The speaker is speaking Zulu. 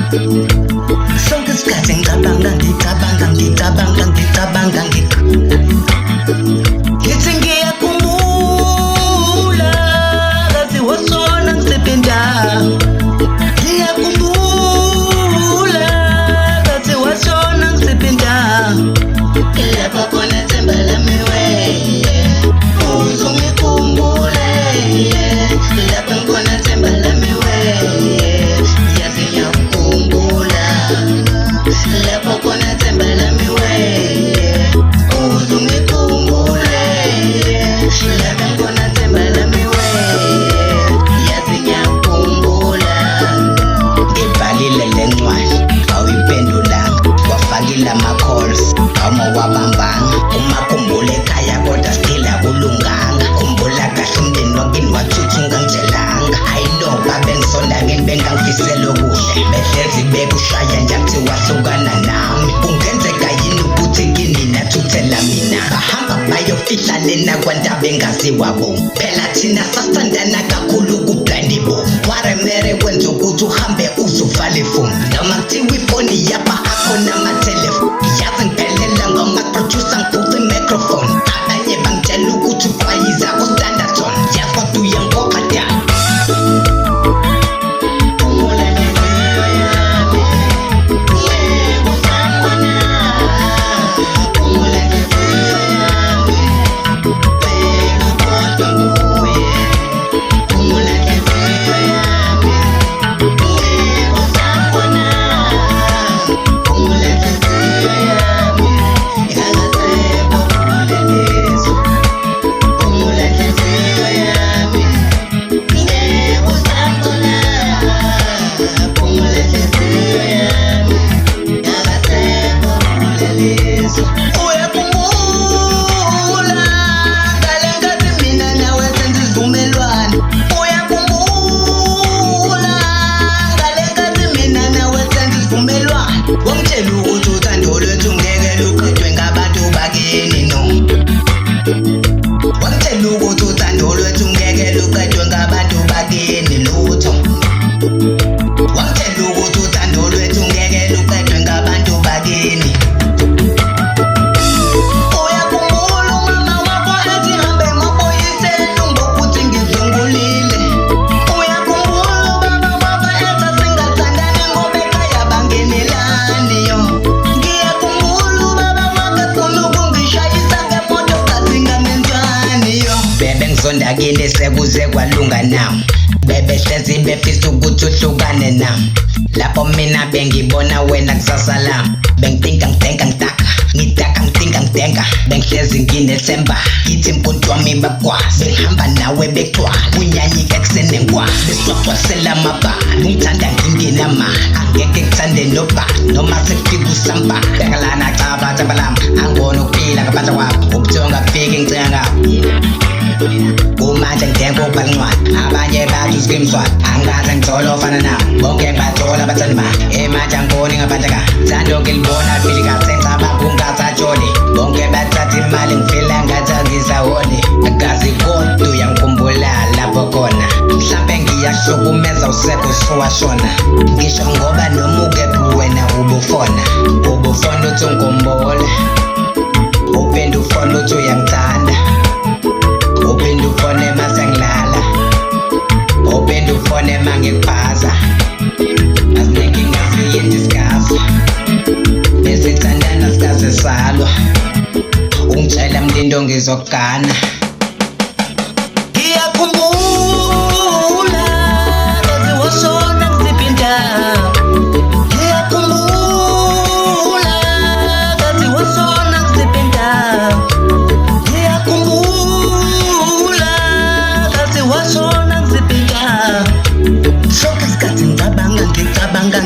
Sonke isikhathi ngicabanga ngithi ngiyakhumbula kathi wasona ngisebenta. Ngiyakhumbula kathi wasona ngisebenta. Lapho khona themba lami weye uzongikhumbule. Lapho khona themba lami weye yazi ngiyakhumbula. Lapho khona themba lami weye uzongikhumbule. Lapho khona themba lami weye yazi ngiyakhumbula. Ngibhalile le ncwadi awuyiphendulanga, wafakile ama-calls awumawabambanga. Umakhumbula ekhaya kodwa still akulunganga. Khumbula kahle umndeni wakini wathutha ungangijelanga. I know babengisonda kini bengangifisela okuhle, behlezi bekushaya nje kuthi wahlukana nami. Kungenzeka yini ukuthi kini nathuthela mina? Bahamba bayofihla lena kwandaba engaziwa bo. Phela thina sasithandana kakhulu kublindi bo. Waremere kwenza ukuthi uhambe uzuvale ifoni. Noma kuthiwa ifoni yaba akhona amatelefoni. Yazi ngiphelela ngama-producer ngiphuca i-microphone. Abanye bangitshela ukuthi uqwayiza ku-Standerton. Yazi kodwa uyangoqa da. Wangitshela ukuthi uthando lwethu ngeke luqedwe ngabantu bakini no. Wangitshela ukuthi uthando lwethu ngeke luqedwe ngabantu bakini lutho. Wangitshela ukuthi uthando lwethu ngeke luqedwe ngabantu bakini. Uyakhumbula umama wakho ethi hambe emaphoyiseni ngokuthi ngizungulile. Uyakhumbula ubaba wakho ethi singathandani ngoba ekhaya bangenelani yo. Ngiyakhumbula ubaba wakho efuna ukungishayisa ngemoto kazinganenzani yo. Bebengizonda kini sekuze kwalunga nami. Bebehlezi befisa ukuthi uhlukane nami. Lapho mina bengibona wena kusasa lami. Bengithinka ngitaka ngithinka. Bengihlezi nginethemba ngithi mpuntu wami bakwazi. Bengihamba nawe begcwala unyanyike ekuseni ngikwazi. Besixoxisela amabhali ungithanda ngingenamali. Angeke ngithande nobani noma sekufika usamba. Bekalana chaba themba lami angibona ukuphila ngaphandle kwami. Ubuthongo ngafika ngicela ngabo. Umanje ngidenge ukubhala incwadi, abanye bathi usikimswati. Angikaze ngithola ofana nabo, bonke ngibathola abathandi bami. Emanje angiboni ngaphandle ka thando ngilibona phili kahle ngicabanga ungasajoli. Bonke bathatha imali ngifila ngathi angisaholi. Akazi kodwa uyangikhumbula lapho khona. Mhlambe ngiyahlukumeza usekho usuwashona. Ngisho ngoba noma ukephi wena ubufona uthi ungikhumbule. Uphinde ufone uthi uyangithanda. Uphinde ufone mase ngilala. Uphinde ufone mangikuphaza. Asineke ngafike discuss. Besithandana sikaze salwa. Ungitshela mlindo ngizokugana. Ngiyakhumbula kathi wasona ngisiphinda. Ngiyakhumbula kathi wasona ngisiphinda. Ngiyakhumbula kathi wasona ngisiphinda. Sonke isikhathi ngicabanga